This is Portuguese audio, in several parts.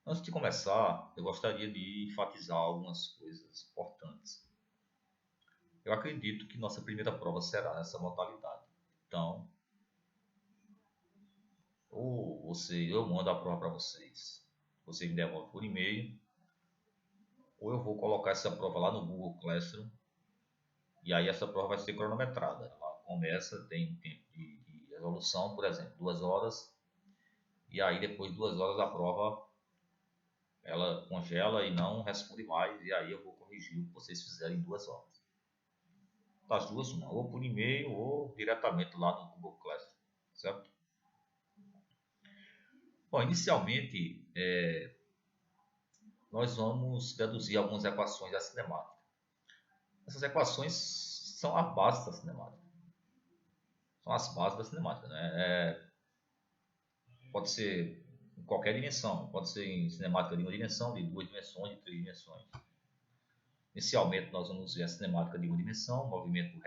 Antes de começar, eu gostaria de enfatizar algumas coisas importantes. Eu acredito que nossa primeira prova será nessa modalidade. Então, eu mando a prova para vocês. Vocês me devolvem por e-mail, ou eu vou colocar essa prova lá no Google Classroom. E aí essa prova vai ser cronometrada. Ela começa, tem um tempo de resolução, por exemplo, 2 horas. E aí depois de 2 horas a prova ela congela e não responde mais. E aí eu vou corrigir o que vocês fizerem em 2 horas. Das duas, uma, ou por e-mail ou diretamente lá no Google Classroom, certo? Bom, inicialmente nós vamos deduzir algumas equações da cinemática. Essas equações são a base da cinemática. São as bases da cinemática, né? Pode ser em qualquer dimensão, pode ser em cinemática de uma dimensão, de 2 dimensões, de 3 dimensões. Inicialmente nós vamos ver a cinemática de uma dimensão, movimento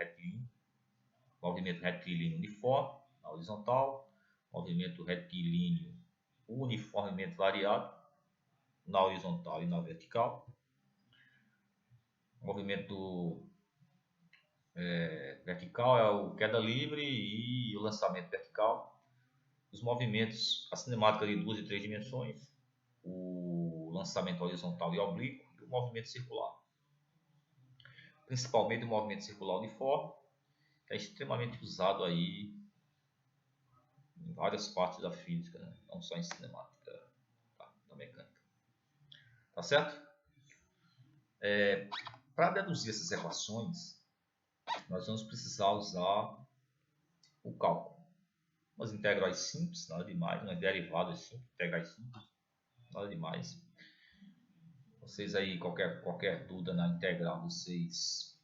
retilíneo uniforme, na horizontal, movimento retilíneo uniformemente variado, na horizontal e na vertical, movimento vertical é o queda livre e o lançamento vertical. Os movimentos, a cinemática de 2 e 3 dimensões, o lançamento horizontal e oblíquo e o movimento circular. Principalmente o movimento circular uniforme, que é extremamente usado aí em várias partes da física, né? Não só em cinemática, da mecânica. Tá certo? Para deduzir essas equações, nós vamos precisar usar o cálculo. Umas integrais simples, nada demais, umas derivadas simples, integrais simples, nada demais. Vocês aí, qualquer dúvida na integral, vocês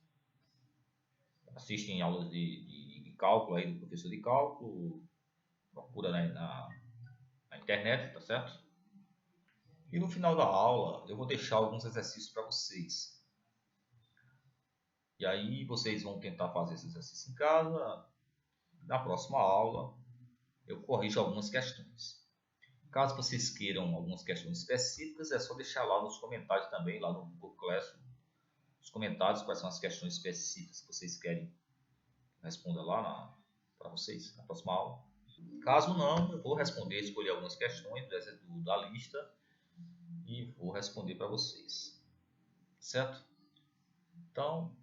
assistem aulas de cálculo aí do professor de cálculo, procura na internet, tá certo? E no final da aula eu vou deixar alguns exercícios para vocês. E aí vocês vão tentar fazer esse exercício em casa. Na próxima aula eu corrijo algumas questões. Caso vocês queiram algumas questões específicas, é só deixar lá nos comentários também, lá no Google Classroom, nos comentários quais são as questões específicas que vocês querem responder lá para vocês na próxima aula. Caso não, eu vou responder, escolher algumas questões da lista e vou responder para vocês. Certo? Então,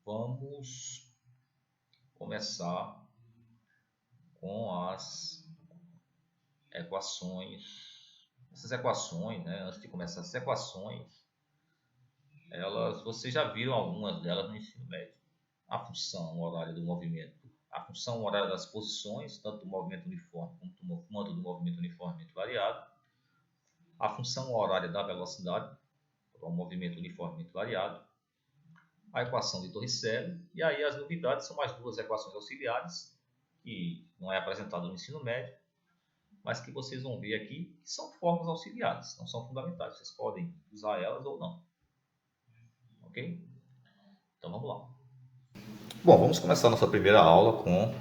vamos começar com as equações. Essas equações, né? Antes de começar as equações, vocês já viram algumas delas no ensino médio. A função horária do movimento, a função horária das posições, tanto do movimento uniforme quanto do movimento uniformemente variado, a função horária da velocidade, para o movimento uniformemente variado, a equação de Torricelli, e aí as novidades são mais 2 equações auxiliares, que não é apresentado no ensino médio, mas que vocês vão ver aqui que são formas auxiliares, não são fundamentais. Vocês podem usar elas ou não. Ok? Então vamos lá. Bom, vamos começar nossa primeira aula com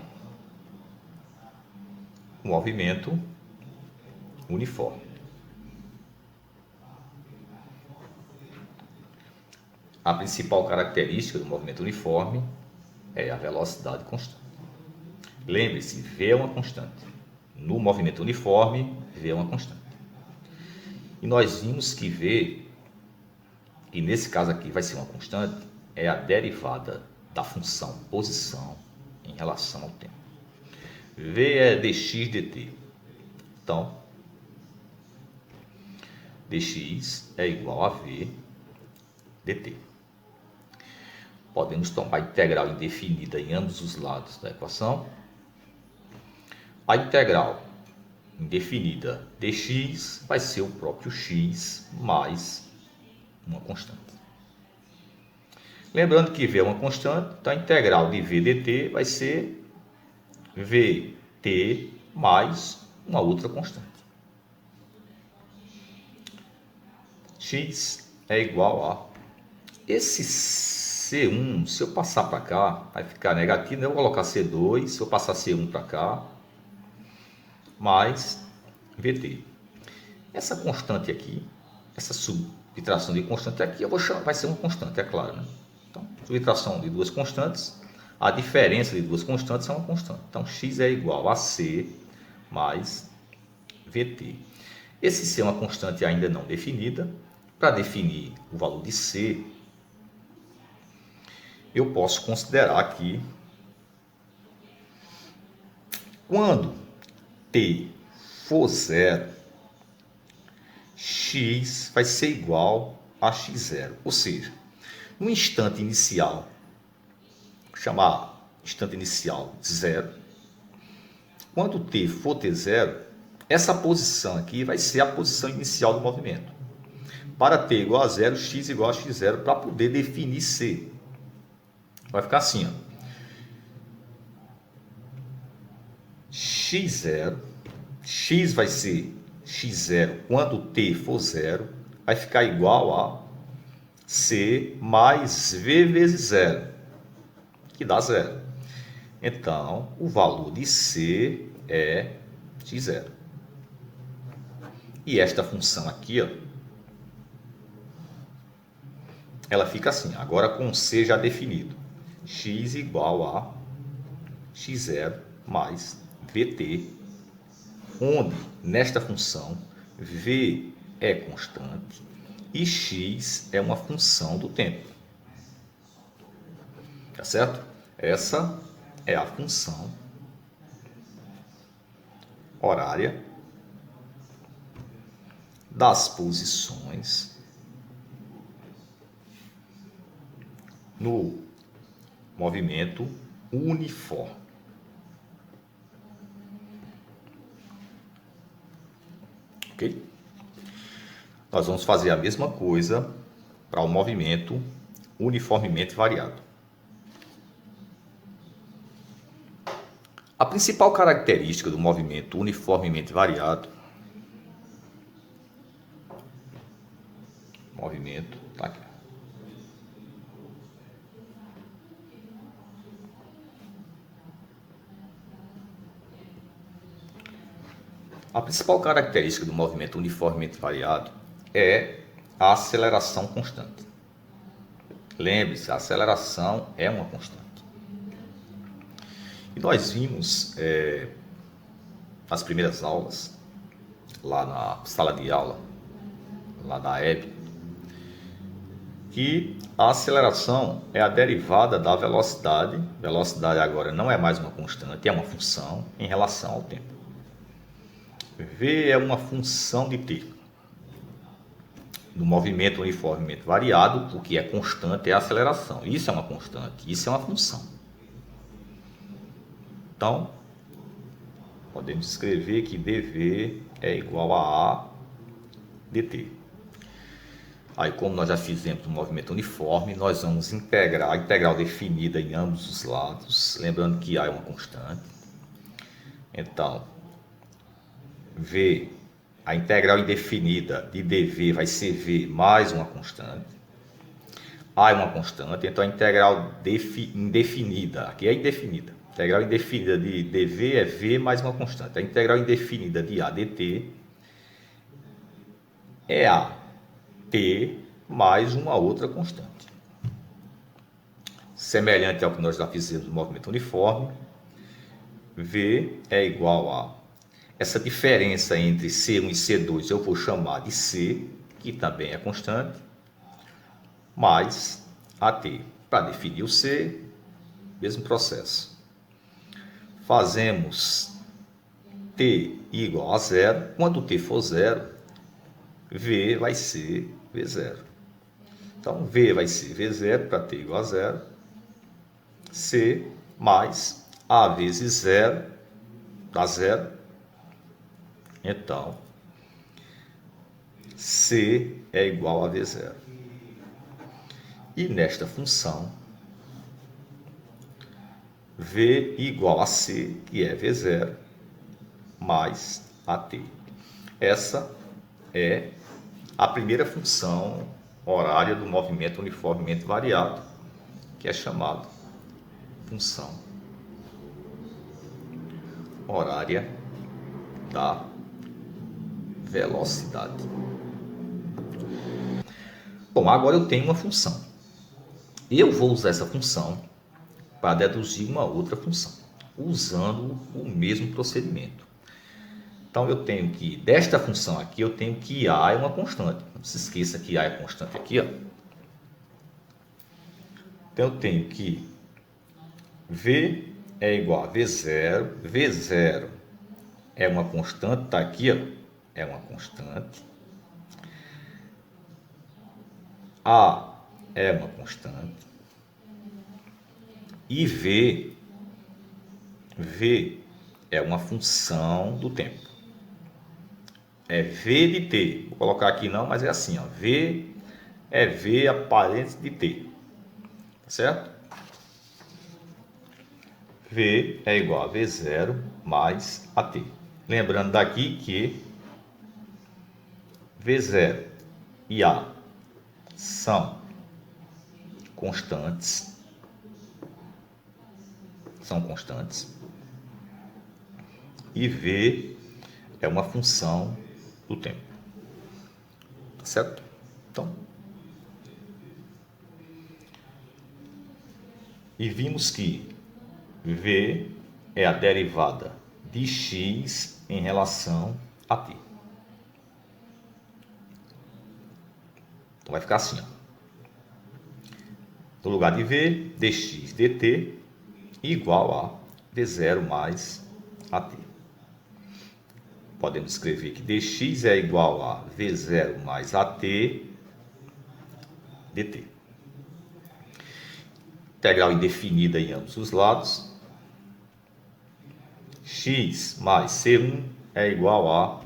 o movimento uniforme. A principal característica do movimento uniforme é a velocidade constante. Lembre-se, V é uma constante. No movimento uniforme, V é uma constante. E nós vimos que V, e nesse caso aqui vai ser uma constante, é a derivada da função posição em relação ao tempo. V é dx dt. Então, dx é igual a V dt. Podemos tomar a integral indefinida em ambos os lados da equação. A integral indefinida dx vai ser o próprio x mais uma constante. Lembrando que V é uma constante, então a integral de V dt vai ser Vt mais uma outra constante. X é igual a... Esse C1, se eu passar para cá, vai ficar negativo, eu vou colocar C2, se eu passar C1 para cá, mais Vt. Essa constante aqui, essa subtração de constante aqui, eu vou chamar, vai ser uma constante, é claro, né? Então, subtração de duas constantes, a diferença de duas constantes é uma constante. Então, x é igual a c mais vt. Esse c é uma constante ainda não definida. Para definir o valor de c, eu posso considerar aqui, quando t for zero, x vai ser igual a x0. Ou seja, no instante inicial, vou chamar instante inicial de zero, quando t for t0, essa posição aqui vai ser a posição inicial do movimento. Para t igual a zero, x igual a x0, para poder definir c. Vai ficar assim, ó. x0, x vai ser x0 quando t for zero, vai ficar igual a c mais v vezes zero, que dá zero. Então, o valor de c é x0. E esta função aqui, ó, ela fica assim, agora com c já definido. X igual a x0 mais vt, onde nesta função v é constante e x é uma função do tempo. Tá certo? Essa é a função horária das posições no movimento uniforme. Ok? Nós vamos fazer a mesma coisa para o movimento uniformemente variado. A principal característica do movimento uniformemente variado, tá aqui. A principal característica do movimento uniformemente variado é a aceleração constante. Lembre-se, a aceleração é uma constante. E nós vimos nas primeiras aulas, lá na sala de aula, lá da EB, que a aceleração é a derivada da velocidade. Velocidade agora não é mais uma constante, é uma função em relação ao tempo. V é uma função de t. No movimento uniformemente variado, o que é constante é a aceleração. Isso é uma constante, isso é uma função. Então, podemos escrever que dv é igual a A dt. Aí, como nós já fizemos no movimento uniforme, nós vamos integrar a integral definida em ambos os lados, lembrando que A é uma constante. Então, V, a integral indefinida de dv vai ser V mais uma constante. A é uma constante, então a integral indefinida, aqui é indefinida. A integral indefinida de dv é V mais uma constante. A integral indefinida de A dt é A t mais uma outra constante. Semelhante ao que nós já fizemos no movimento uniforme, V é igual a essa diferença entre C1 e C2 eu vou chamar de C, que também é constante, mais AT. Para definir o C, mesmo processo. Fazemos T igual a zero. Quando T for zero, V vai ser V0. Então, V vai ser V0 para T igual a zero. C mais A vezes zero dá zero. Então, C é igual a V0. E nesta função, V igual a C, que é V0, mais AT. Essa é a primeira função horária do movimento uniformemente variado, que é chamado função horária da velocidade. Bom, agora eu tenho uma função. Eu vou usar essa função para deduzir uma outra função, usando o mesmo procedimento. Então eu tenho que, desta função aqui, eu tenho que A é uma constante. Não se esqueça que A é constante aqui, ó. Então eu tenho que V é igual a V0. V0 é uma constante, está aqui, ó, é uma constante. A é uma constante. E V é uma função do tempo. É V de t. Vou colocar aqui não, mas é assim, ó. V é V aparente de t. Certo? V é igual a V0 mais AT. Lembrando daqui que V0 e A são constantes. E V é uma função do tempo. Certo? Então, e vimos que V é a derivada de x em relação a t. Então vai ficar assim, ó. No lugar de V, dx dt igual a V0 mais AT. Podemos escrever que dx é igual a V0 mais AT dt. Integral indefinida em ambos os lados. X mais C1 é igual a...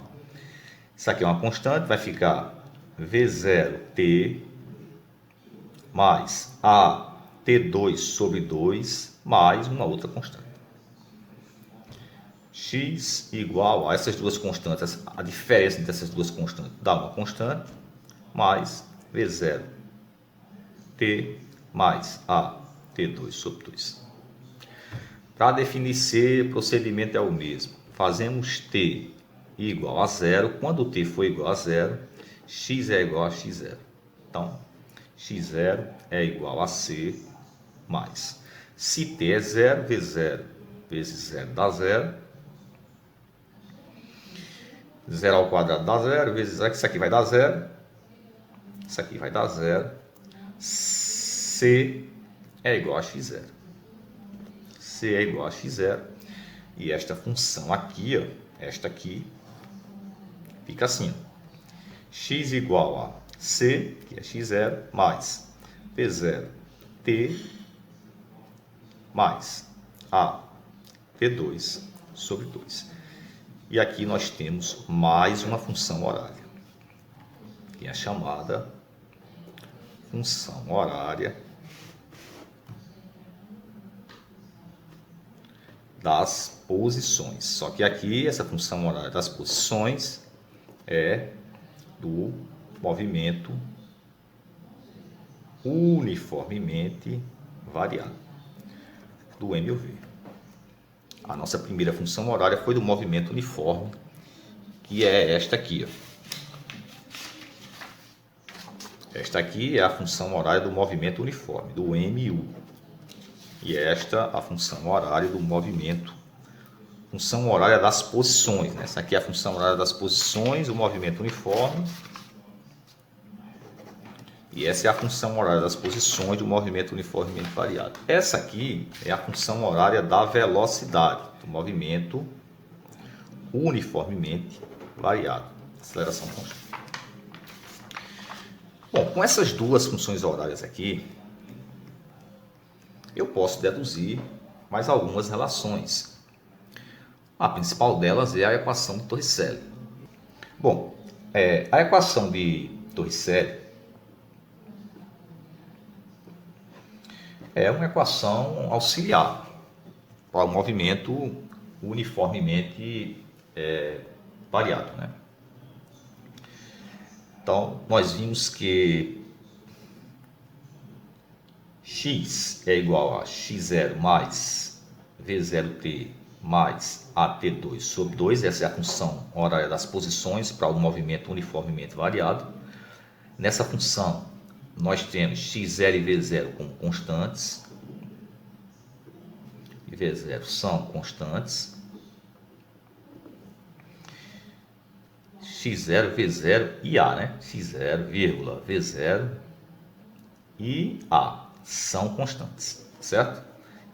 Isso aqui é uma constante, vai ficar V0t mais AT2 sobre 2 mais uma outra constante. X igual a essas duas constantes, a diferença entre essas duas constantes dá uma constante, mais V0t mais AT2 sobre 2. Para definir C, o procedimento é o mesmo. Fazemos t igual a zero. Quando t for igual a zero, x é igual a x0. Então, x0 é igual a c mais. Se t é zero, v0 vezes 0 dá 0. 0 ao quadrado dá 0, vezes 0, isso aqui vai dar 0. Isso aqui vai dar 0. C é igual a x0. C é igual a x0. E esta função aqui, ó, esta aqui, fica assim, ó. X igual a C, que é x0, mais V0t mais AT2 sobre 2. E aqui nós temos mais uma função horária, que é a chamada função horária das posições. Só que aqui essa função horária das posições é do movimento uniformemente variado, do M ou V. A nossa primeira função horária foi do movimento uniforme, que é esta aqui, ó. Esta aqui é a função horária do movimento uniforme, do MU. E esta a função horária do movimento, função horária das posições, né? Essa aqui é a função horária das posições, o movimento uniforme. E essa é a função horária das posições do movimento uniformemente variado. Essa aqui é a função horária da velocidade, do movimento uniformemente variado, aceleração constante. Bom, com essas duas funções horárias aqui, eu posso deduzir mais algumas relações. A principal delas é a equação de Torricelli. Bom, a equação de Torricelli é uma equação auxiliar para o movimento uniformemente variado, né? Então, nós vimos que x é igual a x0 mais v0t mais AT2 sobre 2. Essa é a função horária das posições para o movimento uniformemente variado. Nessa função, nós temos x0 e v0 como constantes. E v0 são constantes. x0, v0 e a, né? x0, v0 e a são constantes, certo?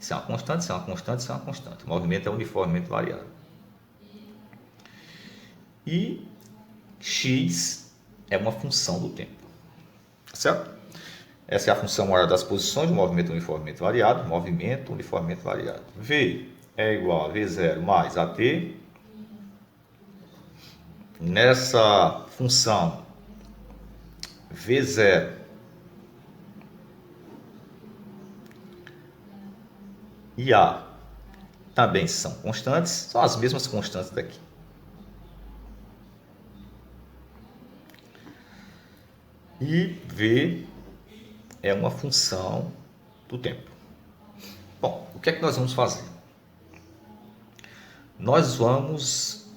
Isso é uma constante, isso é uma constante, isso é uma constante. O movimento é uniformemente variado. E x é uma função do tempo, certo? Essa é a função horária das posições do movimento uniformemente variado. Movimento uniformemente variado. V é igual a v0 mais at. Nessa função v0 e a também são constantes, são as mesmas constantes daqui. E v é uma função do tempo. Bom, o que é que nós vamos fazer? Nós vamos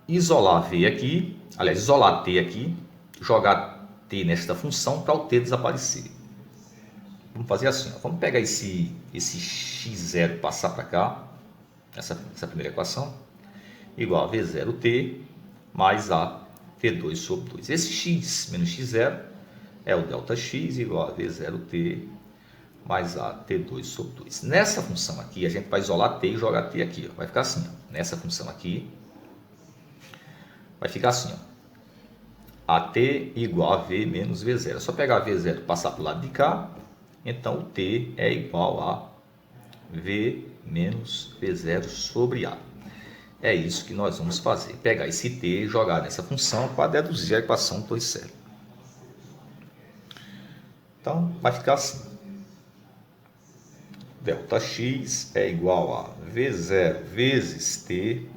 isolar v aqui, aliás, isolar t aqui, jogar t nesta função para o t desaparecer. Vamos fazer assim, ó. Vamos pegar esse x0 passar para cá, essa primeira equação, igual a v0t mais a t2 sobre 2. Esse x menos x0 é o ΔX igual a v0t mais a t2 sobre 2. Nessa função aqui, a gente vai isolar t e jogar t aqui. Ó. Vai ficar assim, ó. Nessa função aqui, vai ficar assim, ó. AT igual a v menos v0. É só pegar v0 e passar para o lado de cá. Então, o t é igual a v menos v0 sobre a. É isso que nós vamos fazer. Pegar esse t e jogar nessa função para deduzir a equação 2 Então, vai ficar assim. ΔX é igual a V0 vezes T,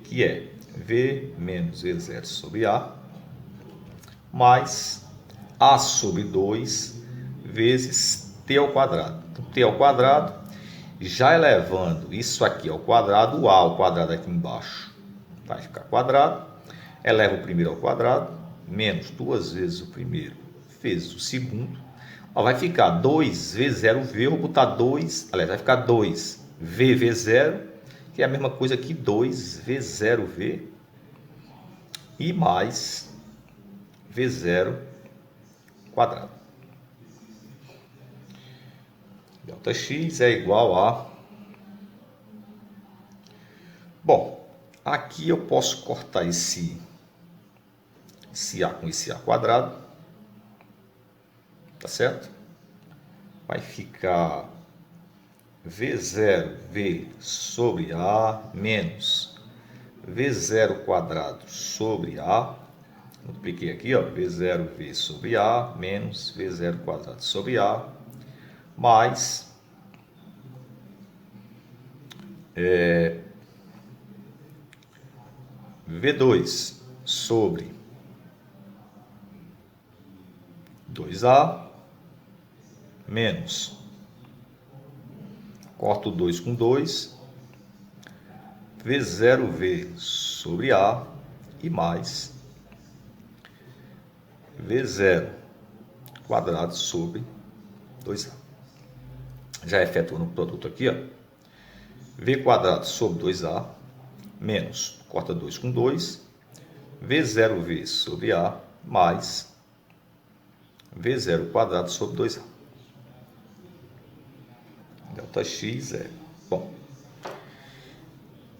que é V menos V0 sobre A, mais A sobre 2 vezes T ao quadrado. Então, T ao quadrado, já elevando isso aqui ao quadrado, o A ao quadrado aqui embaixo vai ficar quadrado. Eleva o primeiro ao quadrado, menos 2 vezes o primeiro vezes o segundo. Vai ficar 2 vezes 0v, eu vou botar 2, aliás, vai ficar 2v vezes 0, que é a mesma coisa que 2 vezes 0v, e mais v0 quadrado. ΔX é igual a... Bom, aqui eu posso cortar esse A com esse A quadrado. Tá certo? Vai ficar V0V sobre A menos V0 quadrado sobre A. Multipliquei aqui, ó, V0V sobre A menos V0 quadrado sobre A, mais V2 sobre 2A menos, corto 2 com 2, V0V sobre A e mais V0 quadrado sobre 2A. Já efetuando o produto aqui, ó, V quadrado sobre 2A menos, corta 2 com 2, V0V sobre A mais V0 quadrado sobre 2A. ΔX é, bom,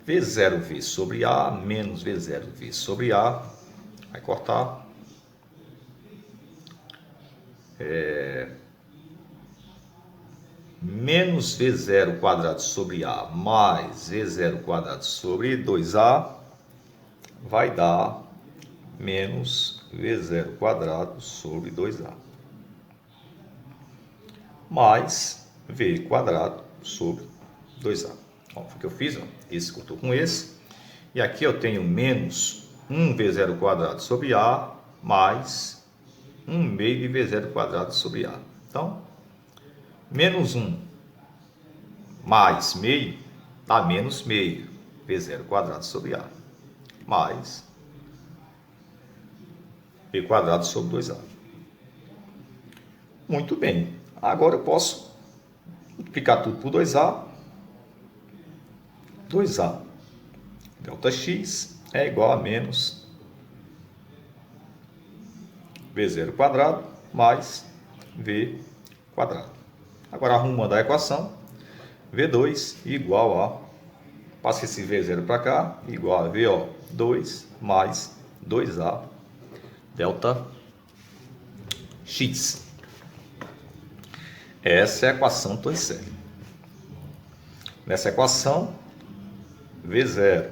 V0V sobre A menos V0V sobre A, vai cortar, menos V0 quadrado sobre A mais V0 quadrado sobre 2A, vai dar menos V0 quadrado sobre 2A, mais V quadrado sobre 2A. Bom, o que eu fiz? Ó, esse cortou com esse. E aqui eu tenho menos 1V0 quadrado sobre A mais 1 meio de V0 quadrado sobre A. Então, menos 1 mais meio a menos meio, V0² sobre A, mais V² sobre 2A. Muito bem. Agora eu posso multiplicar tudo por 2A. 2A delta x é igual a menos V0² mais V². Agora arrumando a equação, V2 igual a, passa esse V0 para cá, igual a VO2 mais 2A delta x. Essa é a equação Torricelli. Nessa equação, V0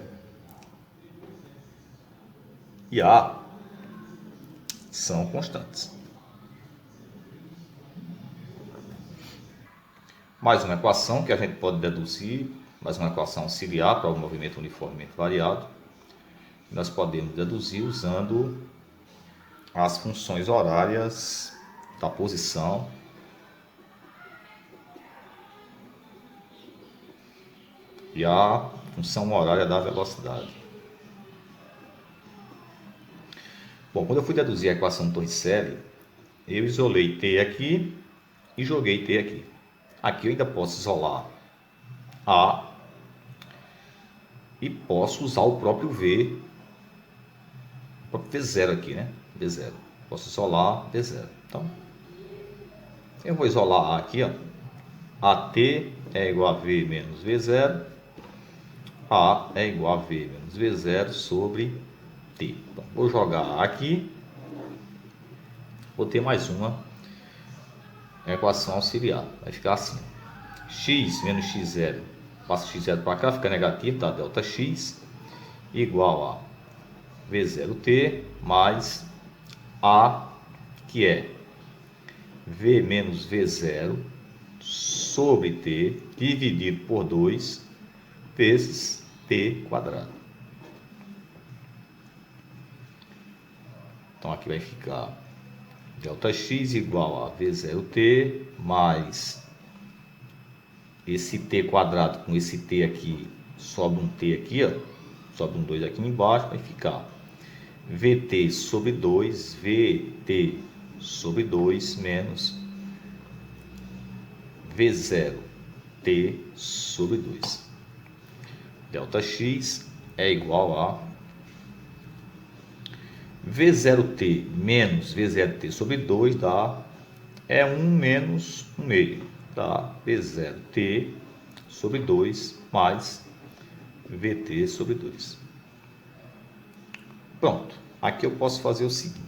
e A são constantes. Mais uma equação que a gente pode deduzir, mais uma equação auxiliar para o movimento uniformemente variado. Nós podemos deduzir usando as funções horárias da posição e a função horária da velocidade. Bom, quando eu fui deduzir a equação Torricelli, eu isolei T aqui e joguei T aqui. Aqui eu ainda posso isolar A e posso usar o próprio V, o próprio V0 aqui, né? V0. Posso isolar V0. Então, eu vou isolar A aqui, ó. AT é igual a V menos V0. A é igual a V menos V0 sobre T. Então, vou jogar A aqui. Vou ter mais uma equação auxiliar. Vai ficar assim. X menos x0. Passa x0 para cá, fica negativo, tá? Delta x igual a V0t mais A, que é V menos V0 sobre T dividido por 2 vezes T². Então aqui vai ficar delta x igual a V0t mais esse T² com esse T aqui, sobe um T aqui, ó, sobe um 2 aqui embaixo, vai ficar VT sobre 2, VT sobre 2 menos V0T sobre 2. Delta x é igual a V0t menos V0t sobre 2 dá 1 menos 1 meio. Dá V0t sobre 2 mais VT sobre 2. Pronto. Aqui eu posso fazer o seguinte.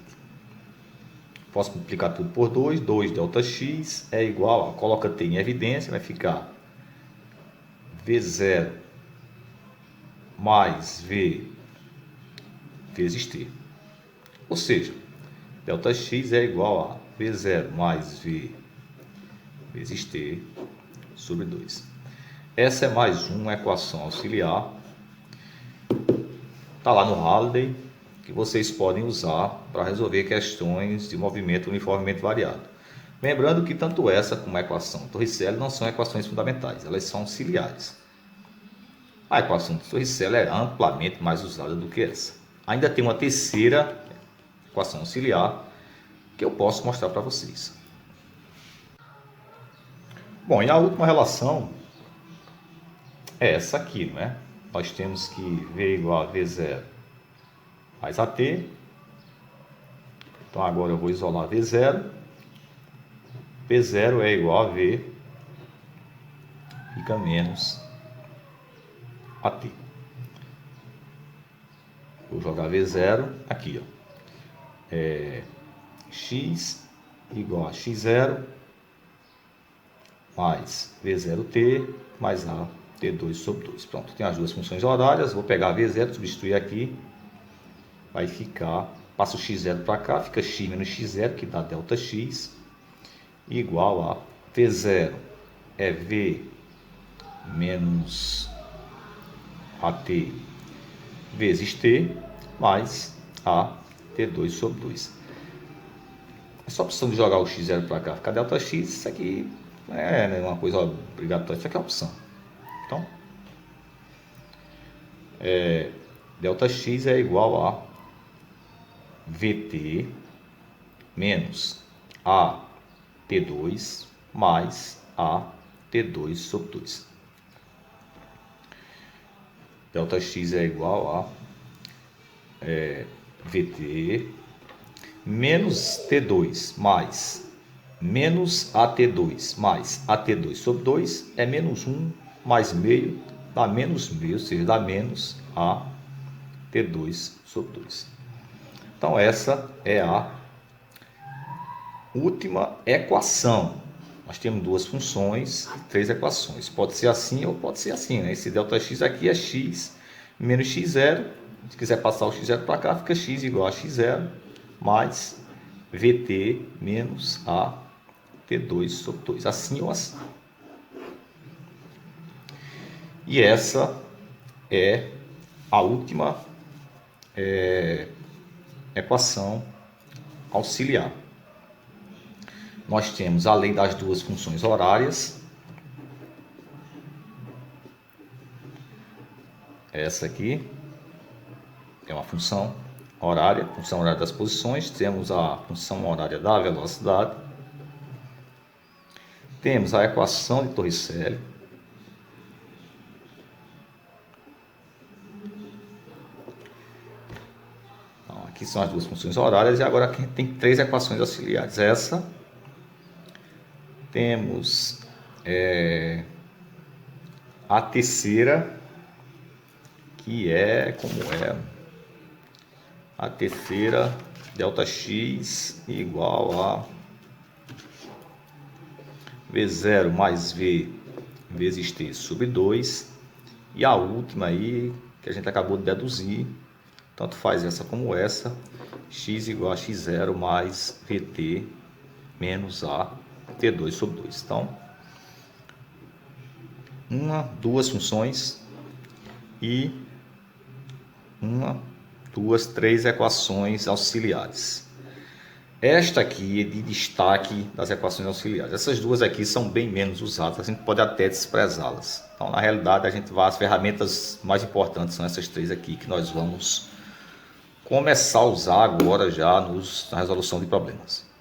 Posso multiplicar tudo por 2. 2 delta x é igual a, coloca t em evidência, vai ficar V0 mais V vezes t. Ou seja, delta x é igual a V0 mais V vezes t sobre 2. Essa é mais uma equação auxiliar. Está lá no Halliday, que vocês podem usar para resolver questões de movimento uniformemente variado. Lembrando que tanto essa como a equação Torricelli não são equações fundamentais, elas são auxiliares. A equação de Torricelli é amplamente mais usada do que essa. Ainda tem uma terceira equação auxiliar que eu posso mostrar para vocês. Bom, e a última relação é essa aqui, não é? Nós temos que V igual a V0 mais AT. Então agora eu vou isolar V0. V0 é igual a V, fica menos AT. Vou jogar V0 aqui, ó. X igual a X0 mais V0t mais A T2 sobre 2. Pronto, tem as duas funções horárias. Vou pegar V0, substituir aqui. Vai ficar, passa o x0 para cá, fica x menos x0, que dá delta x, igual a T0 é V menos AT vezes T, mais A T2 sobre 2. Essa opção de jogar o x0 para cá, ficar delta x, isso aqui não é uma coisa obrigatória, isso aqui é opção. Então, Δx é igual a Vt menos AT2 mais AT2 sobre 2. Δx é igual a Vt menos T2 mais menos AT2 mais AT2 sobre 2 é menos 1 mais meio, dá menos meio, ou seja, dá menos AT2 sobre 2. Então essa é a última equação. Nós temos duas funções e três equações. Pode ser assim ou pode ser assim, né? Esse Δx aqui é x menos x0. Se quiser passar o x0 para cá, fica x igual a x0 mais Vt menos AT2 sobre 2. Assim ou assim. E essa é a última equação auxiliar. Nós temos, além das duas funções horárias, essa aqui é uma função horária das posições, temos a função horária da velocidade, temos a equação de Torricelli, então, aqui são as duas funções horárias e agora aqui tem três equações auxiliares. Essa temos a terceira, que é como é a terceira, Δx igual a V0 mais V vezes T sobre 2. E a última aí, que a gente acabou de deduzir, tanto faz essa como essa, x igual a x0 mais Vt menos T2 sobre 2. Então, duas funções e três equações auxiliares. Esta aqui é de destaque das equações auxiliares. Essas duas aqui são bem menos usadas, a gente pode até desprezá-las. Então, na realidade, as ferramentas mais importantes são essas três aqui que nós vamos começar a usar agora já na resolução de problemas.